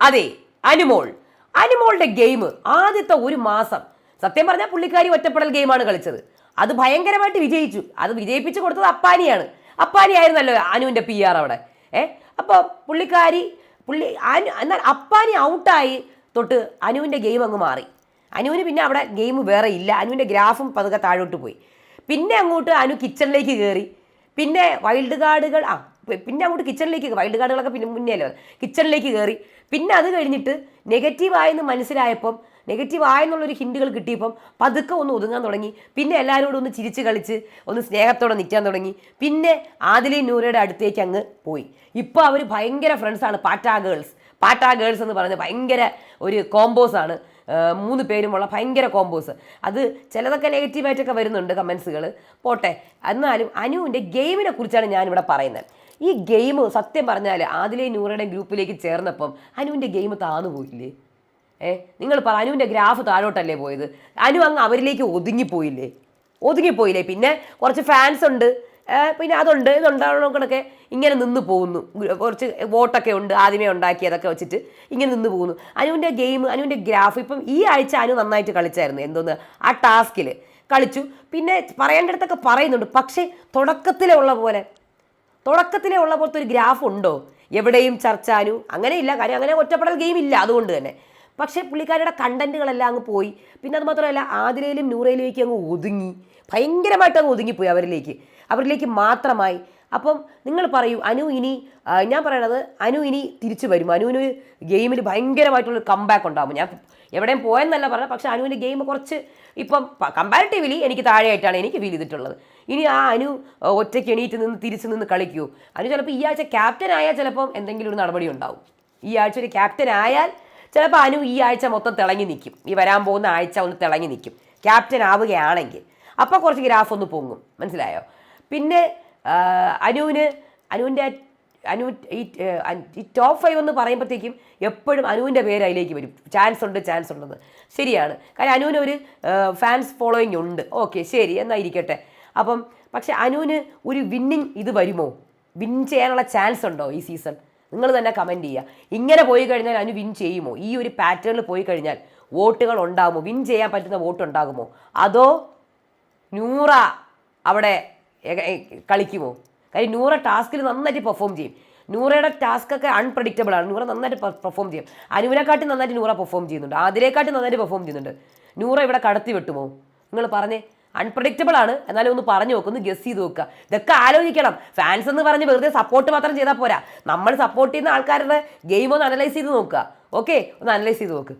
അതെ, അനുമോൾ. അനുമോളുടെ ഗെയിം ആദ്യത്തെ ഒരു മാസം സത്യം പറഞ്ഞാൽ പുള്ളിക്കാരി ഒറ്റപ്പെടൽ ഗെയിമാണ് കളിച്ചത്. അത് ഭയങ്കരമായിട്ട് വിജയിച്ചു. അത് വിജയിപ്പിച്ച് കൊടുത്തത് അപ്പാനിയാണ്. അപ്പാനിയായിരുന്നല്ലോ അനുവിൻ്റെ PR അവിടെ. അപ്പോൾ എന്നാൽ അപ്പാനി ഔട്ടായി തൊട്ട് അനുവിൻ്റെ ഗെയിം അങ്ങ് മാറി. അനുവിന് പിന്നെ അവിടെ ഗെയിം വേറെ ഇല്ല. അനുവിൻ്റെ ഗ്രാഫും പതുക്കെ താഴോട്ട് പോയി. പിന്നെ അങ്ങോട്ട് അനു കിച്ചണിലേക്ക് കയറി. പിന്നെ വൈൽഡ് കാർഡുകൾ പിന്നെ അങ്ങോട്ട് കിച്ചണിലേക്ക് വൈൽഡ് കാർഡുകളൊക്കെ പിന്നെ മുന്നേല്ലോ കിച്ചണിലേക്ക് കയറി. പിന്നെ അത് കഴിഞ്ഞിട്ട് നെഗറ്റീവായെന്ന് മനസ്സിലായപ്പം നെഗറ്റീവായെന്നുള്ളൊരു ഹിൻറ്റുകൾ കിട്ടിയപ്പം പതുക്കെ ഒന്ന് ഒതുങ്ങാൻ തുടങ്ങി. പിന്നെ എല്ലാവരോടും ഒന്ന് ചിരിച്ച് കളിച്ച് ഒന്ന് സ്നേഹത്തോടെ നിൽക്കാൻ തുടങ്ങി. പിന്നെ ആദിലയും നൂറയുടെ അടുത്തേക്ക് അങ്ങ് പോയി. ഇപ്പോൾ അവർ ഭയങ്കര ഫ്രണ്ട്സാണ്. പാറ്റാ ഗേൾസ് എന്ന് പറഞ്ഞ് ഭയങ്കര ഒരു കോമ്പോസാണ്. 3 പേരുമുള്ള ഭയങ്കര കോമ്പോസ്. അത് ചിലതൊക്കെ നെഗറ്റീവായിട്ടൊക്കെ വരുന്നുണ്ട് കമൻസുകൾ, പോട്ടെ. എന്നാലും അനുവിൻ്റെ ഗെയിമിനെ കുറിച്ചാണ് ഞാനിവിടെ പറയുന്നത്. ഈ ഗെയിം സത്യം പറഞ്ഞാൽ ആദിലയും നൂറയുടെ ഗ്രൂപ്പിലേക്ക് ചേർന്നപ്പം അനുവിൻ്റെ ഗെയിം താന്നു പോയില്ലേ? നിങ്ങൾ പറ, അനുവിൻ്റെ ഗ്രാഫ് താഴോട്ടല്ലേ പോയത്? അനു അങ്ങ് അവരിലേക്ക് ഒതുങ്ങിപ്പോയില്ലേ? പിന്നെ കുറച്ച് ഫാൻസ് ഉണ്ട്, പിന്നെ അതുണ്ട് ഇതുണ്ടാകണമൊക്കെ ഇങ്ങനെ നിന്ന് പോകുന്നു. കുറച്ച് വോട്ടൊക്കെ ഉണ്ട്, ആദ്യമേ ഉണ്ടാക്കിയതൊക്കെ വെച്ചിട്ട് ഇങ്ങനെ നിന്ന് പോകുന്നു. അനുവിൻ്റെ ഗെയിം, അനുവിൻ്റെ ഗ്രാഫ് ഇപ്പം ഈ ആഴ്ച അനു നന്നായിട്ട് കളിച്ചായിരുന്നു. എന്തോന്ന് ആ ടാസ്കിൽ കളിച്ചു. പിന്നെ പറയേണ്ടടുത്തൊക്കെ പറയുന്നുണ്ട്. പക്ഷേ തുടക്കത്തിലെ ഉള്ള പോലത്തെ ഒരു ഗ്രാഫ് ഉണ്ടോ? എവിടെയും ചർച്ച അനു അങ്ങനെയില്ല. കാര്യം അങ്ങനെ ഒറ്റപ്പെടൽ ഗെയിം ഇല്ല, അതുകൊണ്ട് തന്നെ. പക്ഷേ പുള്ളിക്കാരുടെ കണ്ടന്റുകളെല്ലാം അങ്ങ് പോയി. പിന്നെ അത് മാത്രമല്ല, ആദിലയിലും നൂറയിലേക്ക് അങ്ങ് ഭയങ്കരമായിട്ട് അങ്ങ് ഒതുങ്ങിപ്പോയി അവരിലേക്ക് മാത്രമായി. അപ്പം നിങ്ങൾ പറയൂ, ഞാൻ പറയണത് അനു ഇനി തിരിച്ചു വരും. അനുവിന് ഗെയിമിൽ ഭയങ്കരമായിട്ടുള്ളൊരു കംബാക്ക് ഉണ്ടാകും. ഞാൻ എവിടെയും പോയെന്നല്ല പറഞ്ഞത്, പക്ഷേ അനുവിൻ്റെ ഗെയിം കുറച്ച് ഇപ്പം കമ്പാരിറ്റീവ്ലി എനിക്ക് താഴെയായിട്ടാണ് എനിക്ക് ഫീൽ ചെയ്തിട്ടുള്ളത്. ഇനി അനു ഒറ്റയ്ക്ക് എണീറ്റ് തിരിച്ചു നിന്ന് കളിക്കൂ. അനു ചിലപ്പോൾ ഈ ആഴ്ച ക്യാപ്റ്റൻ ആയാൽ ചിലപ്പം എന്തെങ്കിലും ഒരു നടപടി ഉണ്ടാവും. ഈ ആഴ്ച ഒരു ക്യാപ്റ്റൻ ആയാൽ ചിലപ്പോൾ അനു ഈ ആഴ്ച മൊത്തം തിളങ്ങി നിൽക്കും. ഈ വരാൻ പോകുന്ന ആഴ്ച ഒന്ന് തിളങ്ങി നിൽക്കും ക്യാപ്റ്റൻ ആവുകയാണെങ്കിൽ. അപ്പോൾ കുറച്ച് ഗ്രാഫ് ഒന്ന് പൊങ്ങും, മനസ്സിലായോ? പിന്നെ അനുവിൻ്റെ ഈ ടോപ്പ് 5 എന്ന് പറയുമ്പോഴത്തേക്കും എപ്പോഴും അനുവിൻ്റെ പേര് അതിലേക്ക് വരും. ചാൻസ് ഉണ്ടെന്ന് ശരിയാണ്. കാര്യം അനുവിന് ഒരു ഫാൻസ് ഫോളോയിങ് ഉണ്ട്. ഓക്കെ, ശരി, എന്നാൽ ഇരിക്കട്ടെ. അപ്പം പക്ഷെ അനുവിന് ഒരു വിന്നിങ് ഇത് വരുമോ? വിൻ ചെയ്യാനുള്ള ചാൻസ് ഉണ്ടോ ഈ സീസൺ? നിങ്ങൾ തന്നെ കമൻറ്റ് ചെയ്യുക. ഇങ്ങനെ പോയി കഴിഞ്ഞാൽ അനു വിൻ ചെയ്യുമോ? ഈ ഒരു പാറ്റേണിൽ പോയി കഴിഞ്ഞാൽ വോട്ടുകൾ ഉണ്ടാകുമോ? വിൻ ചെയ്യാൻ പറ്റുന്ന വോട്ട് ഉണ്ടാകുമോ? അതോ നൂറ അവിടെ കളിക്കുമോ? കാര്യം നൂറ ടാസ്കിൽ നന്നായിട്ട് പെർഫോം ചെയ്യും. നൂറയുടെ ടാസ്കൊക്കെ അൺപ്രഡിക്റ്റബിൾ ആണ്. നൂറ നന്നായിട്ട് പെർഫോം ചെയ്യും. അനുവിനെക്കാട്ടി നന്നായിട്ട് നൂറ പെർഫോം ചെയ്യുന്നുണ്ട്. അതിലേക്കാട്ടി നന്നായിട്ട് പെർഫോം ചെയ്യുന്നുണ്ട്. നൂറ ഇവിടെ കടത്തി വെട്ടുമോ? നിങ്ങൾ പറഞ്ഞേ. അൺപ്രഡിക്റ്റബിൾ ആണ്. എന്നാലും ഒന്ന് പറഞ്ഞു നോക്ക്, ഒന്ന് ഗസ് ചെയ്ത് നോക്കുക. ഇതൊക്കെ ആലോചിക്കണം. ഫാൻസ് എന്ന് പറഞ്ഞ് വെറുതെ സപ്പോർട്ട് മാത്രം ചെയ്താൽ പോരാ. നമ്മൾ സപ്പോർട്ട് ചെയ്യുന്ന ആൾക്കാരുടെ ഗെയിം ഒന്ന് അനലൈസ് ചെയ്ത് നോക്കുക. ഓക്കെ, ഒന്ന് അനലൈസ് ചെയ്ത് നോക്ക്.